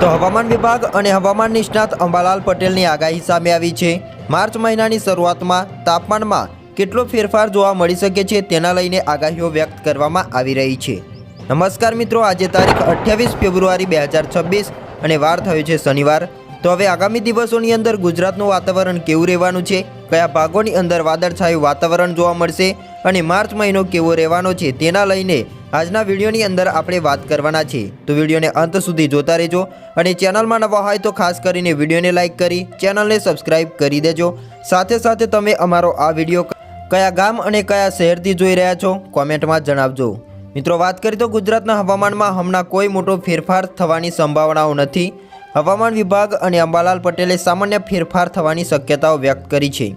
તો હવામાન વિભાગ અને હવામાન નિષ્ણાત અંબાલાલ પટેલની આગાહી સામે આવી છે। માર્ચ મહિનાની શરૂઆતમાં તાપમાનમાં કેટલો ફેરફાર જોવા મળી શકે છે તેના લઈને આગાહીઓ વ્યક્ત કરવામાં આવી રહી છે। નમસ્કાર મિત્રો, આજે તારીખ 28 ફેબ્રુઆરી 2026 અને વાર થયો છે શનિવાર। તો હવે આગામી દિવસોની અંદર ગુજરાતનું વાતાવરણ કેવું રહેવાનું છે, કયા ભાગોની અંદર વાદળછાયું વાતાવરણ જોવા મળશે અને માર્ચ મહિનો કેવો રહેવાનો છે તેના લઈને આજના વિડીયોની અંદર આપણે વાત કરવાના છે। તો વિડીયોને અંત સુધી જોતા રહેજો અને ચેનલમાં નવા હોય તો ખાસ કરીને વિડીયોને લાઇક કરી ચેનલને સબસ્ક્રાઇબ કરી દેજો। સાથે સાથે તમે અમારો આ વિડીયો કયા ગામ અને કયા શહેરથી જોઈ રહ્યા છો કોમેન્ટમાં જણાવજો। મિત્રો, વાત કરીએ તો ગુજરાતના હવામાનમાં હમણાં કોઈ મોટો ફેરફાર થવાની સંભાવનાઓ નથી। હવામાન વિભાગ અને અંબાલાલ પટેલે સામાન્ય ફેરફાર થવાની શક્યતાઓ વ્યક્ત કરી છે।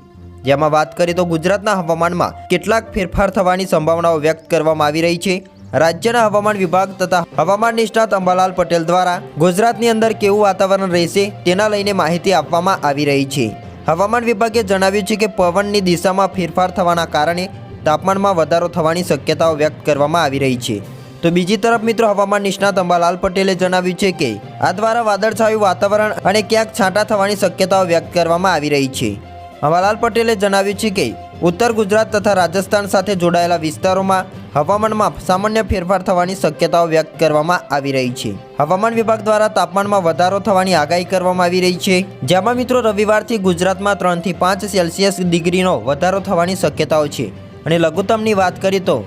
જેમાં વાત કરીએ તો ગુજરાતના હવામાનમાં કેટલાક ફેરફાર થવાની સંભાવનાઓ વ્યક્ત કરવામાં આવી રહી છે। રાજ્યના હવામાન વિભાગ તથા હવામાન નિષ્ણાત અંબાલાલ પટેલ દ્વારા ગુજરાતની અંદર કેવું વાતાવરણ રહેશે તેના લઈને માહિતી આપવામાં આવી રહી છે। હવામાન વિભાગે જણાવ્યું છે કે પવનની દિશામાં ફેરફાર થવાના કારણે તાપમાનમાં વધારો થવાની શક્યતાઓ વ્યક્ત કરવામાં આવી રહી છે। તો બીજી તરફ મિત્રો, હવામાન નિષ્ણાત અંબાલાલ પટેલે જણાવ્યું છે કે આ દ્વારા વાદળછાયું વાતાવરણ અને ક્યાંક છાંટા થવાની શક્યતાઓ વ્યક્ત કરવામાં આવી રહી છે। અંબાલાલ પટેલે જણાવ્યું છે કે ઉત્તર ગુજરાત તથા રાજસ્થાન સાથે જોડાયેલા વિસ્તારોમાં હવામાનમાં સામાન્ય ફેરફાર થવાની શક્યતાઓ વ્યક્ત કરવામાં આવી રહી છે। હવામાન વિભાગ દ્વારા તાપમાનમાં વધારો થવાની આગાહી કરવામાં આવી રહી છે, જેમાં મિત્રો રવિવારથી ગુજરાતમાં 3 થી 5 સેલ્સિયસ ડિગ્રીનો વધારો થવાની શક્યતાઓ છે અને લઘુત્તમની વાત કરીએ તો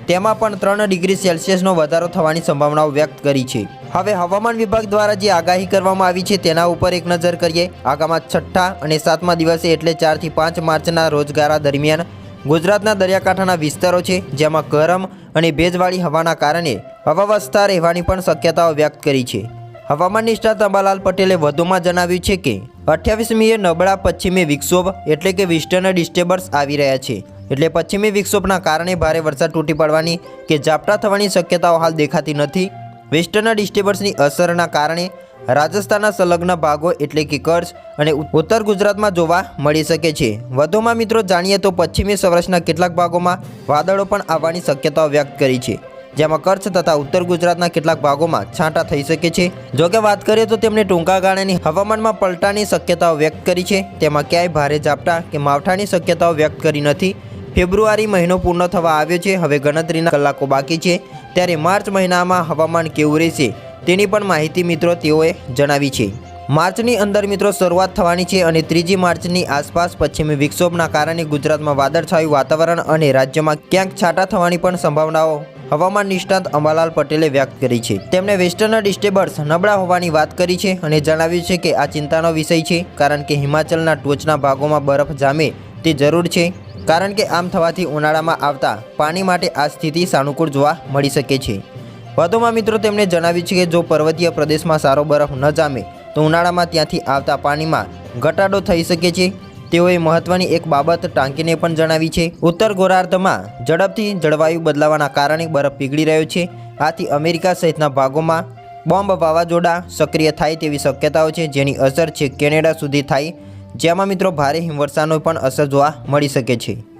તેમાં પણ 3 ડિગ્રી સેલ્સિયસનો વધારો થવાની સંભાવનાઓ વ્યક્ત કરી છે। હવે હવામાન વિભાગ દ્વારા જે આગાહી કરવામાં આવી છે તેના ઉપર એક નજર કરીએ। આગામી 6ઠા અને 7મા દિવસે એટલે 4 થી 5 માર્ચના રોજગારા દરમિયાન ગુજરાતના દરિયાકાંઠાના વિસ્તારો છે જેમાં ગરમ અને ભેજવાળી હવાના કારણે હવાવસ્થા રહેવાની પણ શક્યતાઓ વ્યક્ત કરી છે। હવામાન નિષ્ણાત અંબાલાલ પટેલે વધુમાં જણાવ્યું છે કે 28મીએ નબળા પશ્ચિમી વિક્ષોભ એટલે કે વેસ્ટર્ન ડિસ્ટર્બન્સ આવી રહ્યા છે, એટલે પશ્ચિમી વિક્ષોભના કારણે ભારે વરસાદ તૂટી પડવાની કે ઝાપટા થવાની શક્યતાઓ હાલ દેખાતી નથી। વેસ્ટર્ન ડિસ્ટર્બન્સની અસરના કારણે રાજસ્થાનના સંલગ્ન ભાગો એટલે કે કચ્છ અને ઉત્તર ગુજરાતમાં જોવા મળી શકે છે। વધુમાં મિત્રો જાણીએ તો પશ્ચિમી સૌરાષ્ટ્રના કેટલાક ભાગોમાં વાદળો પણ આવવાની શક્યતાઓ વ્યક્ત કરી છે, જેમાં કચ્છ તથા ઉત્તર ગુજરાતના કેટલાક ભાગોમાં છાંટા થઈ શકે છે। જોકે વાત કરીએ તો તેમણે ટૂંકા ગાળાની હવામાનમાં પલટાની શક્યતાઓ વ્યક્ત કરી છે, તેમાં ક્યાંય ભારે ઝાપટા કે માવઠાની શક્યતાઓ વ્યક્ત કરી નથી। ફેબ્રુઆરી મહિનો પૂર્ણ થવા આવ્યો છે, હવે ગણતરીના કલાકો બાકી છે, ત્યારે માર્ચ મહિનામાં હવામાન કેવું રહેશે તેની પણ માહિતી મિત્રો તેઓએ જણાવી છે। માર્ચની અંદર મિત્રો શરૂઆત થવાની છે અને 3જી માર્ચની આસપાસ પશ્ચિમી વિક્ષોભના કારણે ગુજરાતમાં વાદળછાયું વાતાવરણ અને રાજ્યમાં ક્યાંક છાંટા થવાની પણ સંભાવનાઓ હવામાન નિષ્ણાત અંબાલાલ પટેલે વ્યક્ત કરી છે। તેમણે વેસ્ટર્ન ડિસ્ટર્બન્સ નબળા હોવાની વાત કરી છે અને જણાવ્યું છે કે આ ચિંતાનો વિષય છે, કારણ કે હિમાચલના ટોચના ભાગોમાં બરફ જામે તે જરૂર છે, કારણ કે આમ થવાથી ઉનાળામાં આવતા પાણી માટે આ સ્થિતિ સાનુકૂળ જોવા મળી શકે છે। વધુમાં મિત્રો તેમણે જણાવ્યું છે કે જો પર્વતીય પ્રદેશમાં સારો બરફ ન જામે તો ઉનાળામાં ત્યાંથી આવતા પાણીમાં ઘટાડો થઈ શકે છે। તેઓએ મહત્વની એક બાબત ટાંકીને પણ જણાવી છે, ઉત્તર ગોળાર્ધમાં ઝડપથી જળવાયુ બદલાવાના કારણે બરફ પીગળી રહ્યો છે, આથી અમેરિકા સહિતના ભાગોમાં બોમ્બ વાવાઝોડા સક્રિય થાય તેવી શક્યતાઓ છે, જેની અસર છે કેનેડા સુધી થાય, જેમાં મિત્રો ભારે હિમવર્ષાનો પણ અસર જોવા મળી શકે છે।